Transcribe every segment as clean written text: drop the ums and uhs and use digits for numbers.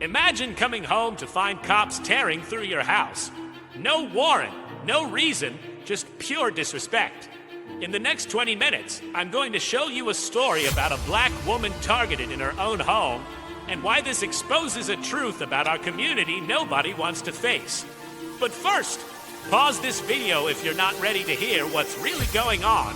Imagine coming home to find cops tearing through your house. No warrant, no reason, just pure disrespect. In the next 20 minutes, I'm going to show you a story about a black woman targeted in her own home and why this exposes a truth about our community nobody wants to face. But first, pause this video if you're not ready to hear what's really going on.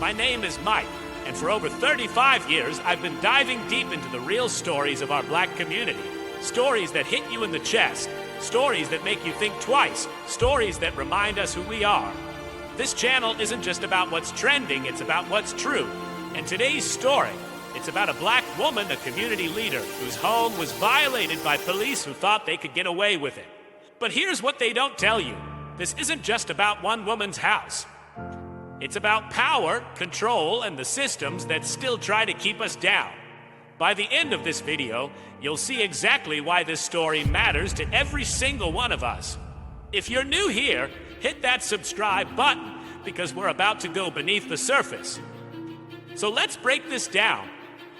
My name is Mike, and for over 35 years, I've been diving deep into the real stories of our black community. Stories that hit you in the chest, stories that make you think twice, stories that remind us who we are. This channel isn't just about what's trending, it's about what's true. And today's story, it's about a black woman, a community leader, whose home was violated by police who thought they could get away with it. But here's what they don't tell you. This isn't just about one woman's house. It's about power, control, and the systems that still try to keep us down. By the end of this video, you'll see exactly why this story matters to every single one of us. If you're new here, hit that subscribe button because we're about to go beneath the surface. So let's break this down.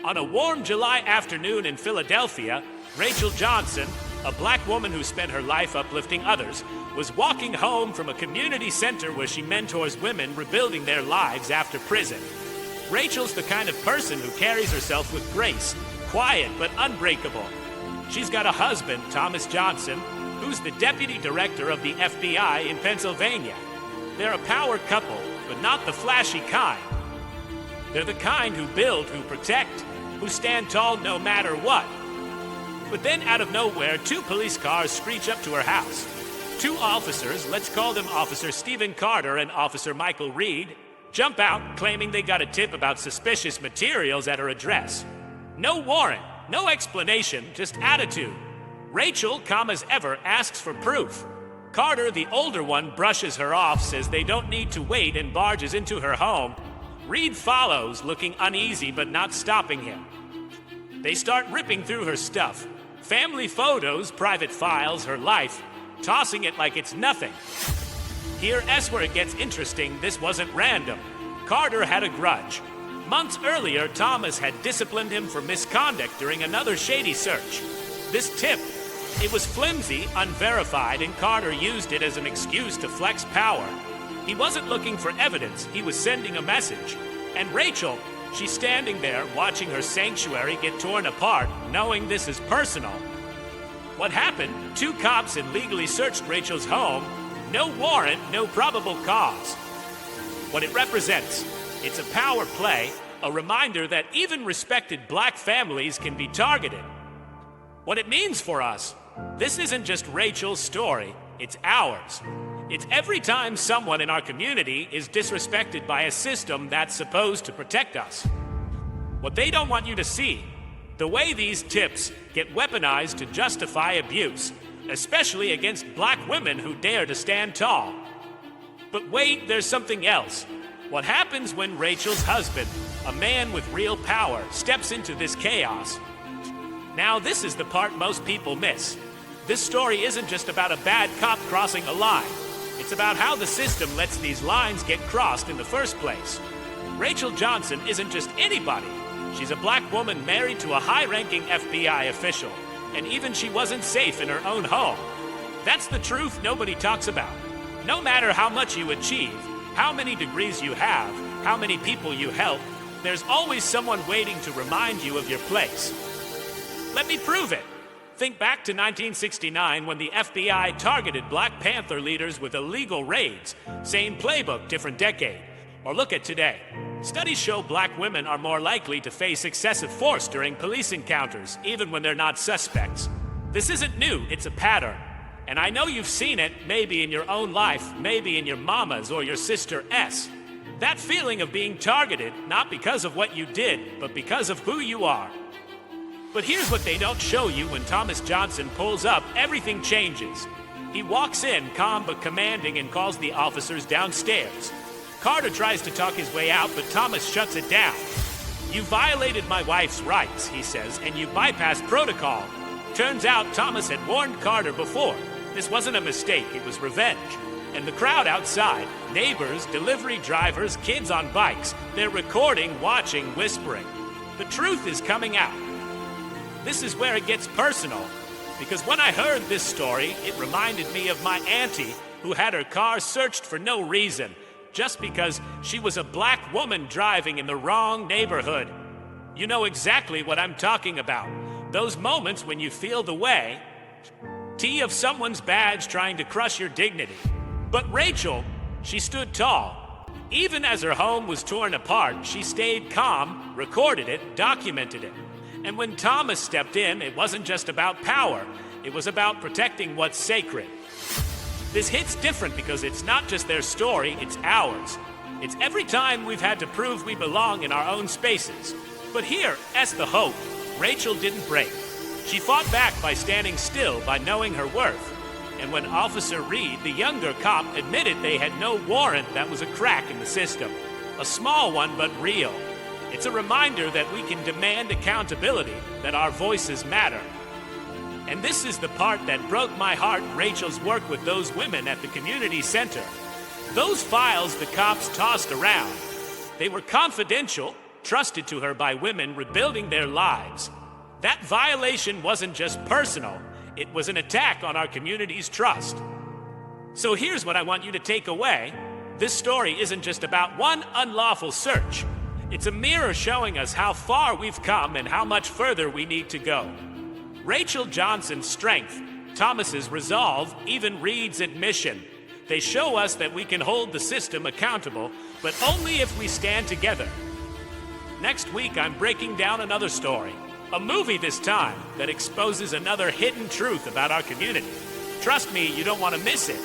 On a warm July afternoon in Philadelphia, Rachel Johnson, a black woman who spent her life uplifting others, was walking home from a community center where she mentors women rebuilding their lives after prison. Rachel's the kind of person who carries herself with grace, quiet but unbreakable. She's got a husband, Thomas Johnson, who's the deputy director of the FBI in Pennsylvania. They're a power couple, but not the flashy kind. They're the kind who build, who protect, who stand tall no matter what. But then out of nowhere, two police cars screech up to her house. Two officers, let's call them Officer Stephen Carter and Officer Michael Reed, jump out claiming they got a tip about suspicious materials at her address. No warrant, no explanation, just attitude. Rachel, calm as ever, asks for proof. Carter, the older one, brushes her off, says they don't need to wait, and barges into her home. Reed follows, looking uneasy but not stopping him. They start ripping through her stuff. Family photos, private files, her life, tossing it like it's nothing. Here's where it gets interesting. This wasn't random. Carter had a grudge. Months earlier, Thomas had disciplined him for misconduct during another shady search. This tip, it was flimsy, unverified, and Carter used it as an excuse to flex power. He wasn't looking for evidence, he was sending a message. And Rachel, she's standing there watching her sanctuary get torn apart, knowing this is personal. What happened? Two cops had legally searched Rachel's home. No warrant, no probable cause. What it represents, it's a power play, a reminder that even respected black families can be targeted. What it means for us, this isn't just Rachel's story, it's ours. It's every time someone in our community is disrespected by a system that's supposed to protect us. What they don't want you to see, the way these tips get weaponized to justify abuse, especially against black women who dare to stand tall. But wait, there's something else. What happens when Rachel's husband, a man with real power, steps into this chaos? Now, this is the part most people miss. This story isn't just about a bad cop crossing a line. It's about how the system lets these lines get crossed in the first place. Rachel Johnson isn't just anybody. She's a black woman married to a high-ranking FBI official, and even she wasn't safe in her own home. That's the truth nobody talks about. No matter how much you achieve, how many degrees you have, how many people you help, there's always someone waiting to remind you of your place. Let me prove it. Think back to 1969 when the FBI targeted Black Panther leaders with illegal raids. Same playbook, different decade. Or look at today. Studies show black women are more likely to face excessive force during police encounters, even when they're not suspects. This isn't new, it's a pattern. And I know you've seen it, maybe in your own life, maybe in your mama's or your sister S. That feeling of being targeted, not because of what you did, but because of who you are. But here's what they don't show you when Thomas Johnson pulls up, everything changes. He walks in, calm but commanding, and calls the officers downstairs. Carter tries to talk his way out, but Thomas shuts it down. "You violated my wife's rights," he says, "and you bypassed protocol." Turns out Thomas had warned Carter before. This wasn't a mistake, it was revenge. And the crowd outside, neighbors, delivery drivers, kids on bikes, they're recording, watching, whispering. The truth is coming out. This is where it gets personal, because when I heard this story, it reminded me of my auntie who had her car searched for no reason, just because she was a black woman driving in the wrong neighborhood. You know exactly what I'm talking about. Those moments when you feel the way of someone's badge trying to crush your dignity. But Rachel, she stood tall. Even as her home was torn apart, she stayed calm, recorded it, documented it. And when Thomas stepped in, it wasn't just about power. It was about protecting what's sacred. This hit's different because it's not just their story, it's ours. It's every time we've had to prove we belong in our own spaces. But here, as the hope, Rachel didn't break. She fought back by standing still, by knowing her worth. And when Officer Reed, the younger cop, admitted they had no warrant, that was a crack in the system. A small one, but real. It's a reminder that we can demand accountability, that our voices matter. And this is the part that broke my heart, Rachel's work with those women at the community center. Those files the cops tossed around, they were confidential, trusted to her by women rebuilding their lives. That violation wasn't just personal, it was an attack on our community's trust. So here's what I want you to take away. This story isn't just about one unlawful search. It's a mirror showing us how far we've come and how much further we need to go. Rachel Johnson's strength, Thomas's resolve, even Reed's admission. They show us that we can hold the system accountable, but only if we stand together. Next week, I'm breaking down another story. A movie this time that exposes another hidden truth about our community. Trust me, you don't want to miss it.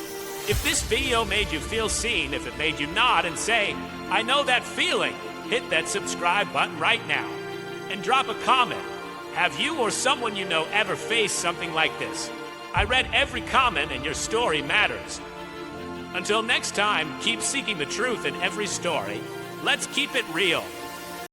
If this video made you feel seen, if it made you nod and say, I know that feeling, hit that subscribe button right now. And drop a comment. Have you or someone you know ever faced something like this? I read every comment and your story matters. Until next time, keep seeking the truth in every story. Let's keep it real.